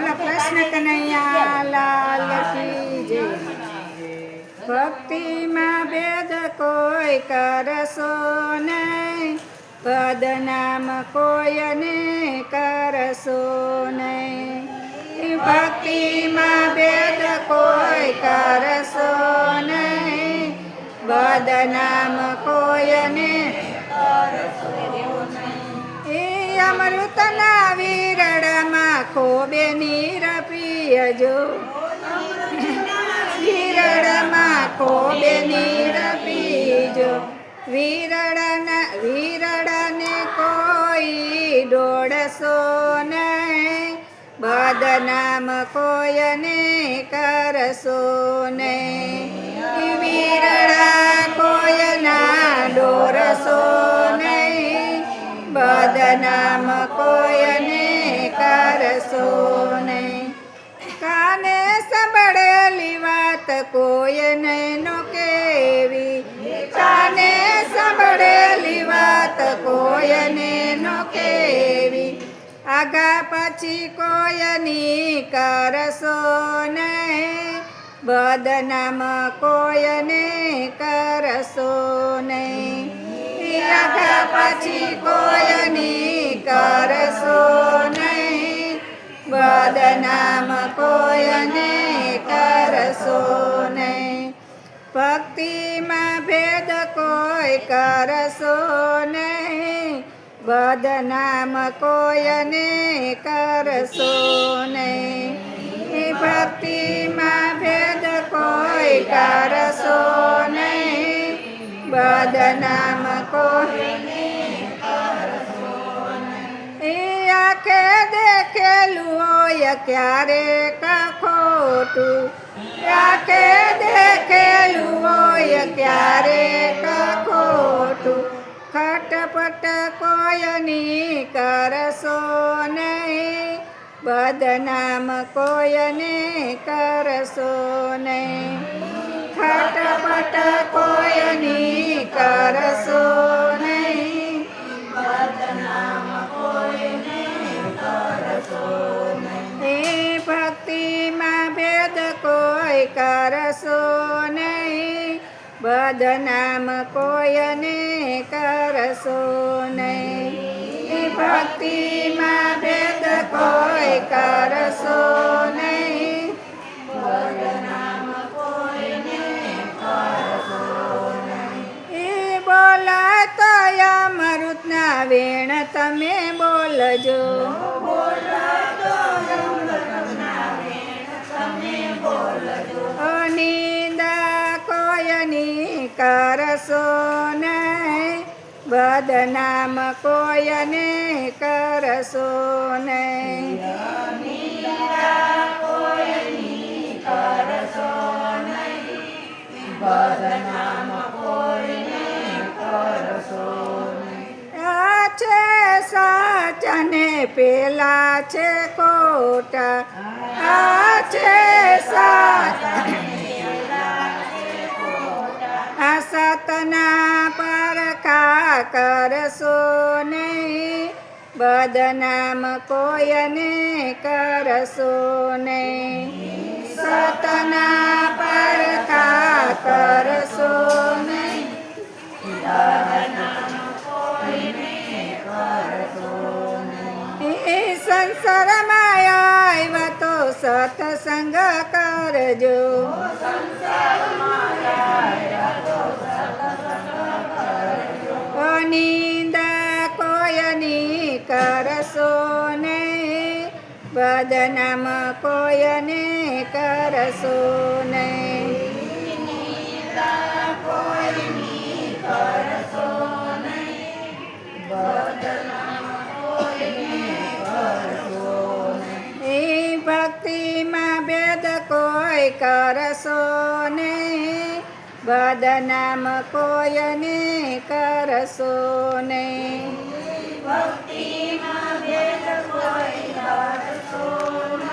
બોલો કૃષ્ણ કનૈયા લાલ કી જય। ભક્તિમાં ભેદ કોઈ કરશો નહીં, પદનામ કોઈને કરશો નહીં। ભક્તિમાં ભેદ કોઈ કરશો નહીં, બદનામ કોઈને એ અમૃતના વિરડમાં ખોબે નીર પીયજો, વિરડમાં ખોબે નીર પીજો। વિરડને કોઈ દોડશો નહીં, બદનામ કોઈને કરશો નહીં। વિરડા કોઈના દોરશો નહીં, બદનામ કોઈને કરશો નહીં। કાને સાંભળેલી વાત કોઈને નો કેવી, કાને સાંભળેલી વાત કોઈને નો કેવી। આગા પછી કોઈની કરશો નહીં, બદનામ કોઈને કરશો નહીં। આગા પછી કોઈની કરશો નહીં, બદનામ કોઈને કરશો નહીં। ભક્તિમાં ભેદ કોઈ કરશો નહીં, બદનામ કોઈને કરશો નહીં। ભક્તિમાં ભેદ કોઈ કરશો નહીં, બદનામ કોઈને કરશો નહીં। આંખે દેખેલું હોય ક્યારેક ખોટું, આંખે દેખેલું હોય ક્યારેક ખોટું। ખટપટ કોઈની કરશો નહીં, બદનામ કોઈને કરશો નહીં। ખટપટ કોઈની કરશો નહીં, બદનામ કોઈને કરશો નહીં। ભક્તિમાં ભેદ કોઈ કરશો નહીં, બદનામ કોઈને કરશો નહીં। ભક્તિમાં ભેદ કોઈ કરશો નહીં, બદનામ કોઈને કરશો નહીં। બોલાતો અમૃતના વેણ તમે બોલજો, નિંદા કોઈની કરશો નહીં, બદનામ કોઈને કરશો નહીં। કરશો નહીં, બદનામ કોઈને કરશો નહીં। આ છે સાચને પેલા છે ખોટા, આ છે આ સતના પરખા કરશો નહીં, બદનામ કોઈને કરશો નહીં। સતના પરખા કરશો નહીં, બદનામ કોઈને કરશો નહીં। સંસારમાં આવ્યા તો સત્સંગ કરજો, નિંદા કોઈની કરશો નહીં, બદનામ કોઈને કરશો નહીં। કોઈની કરશો નહીં, બદનામ કોઈને કરશો નહીં। ભક્તિમાં ભેદ કોઈ કરશો નહીં, બદનામ કોઈને કરશો નહીં। ભક્તિમાં ભેદ કોઈ કરશો નહીં।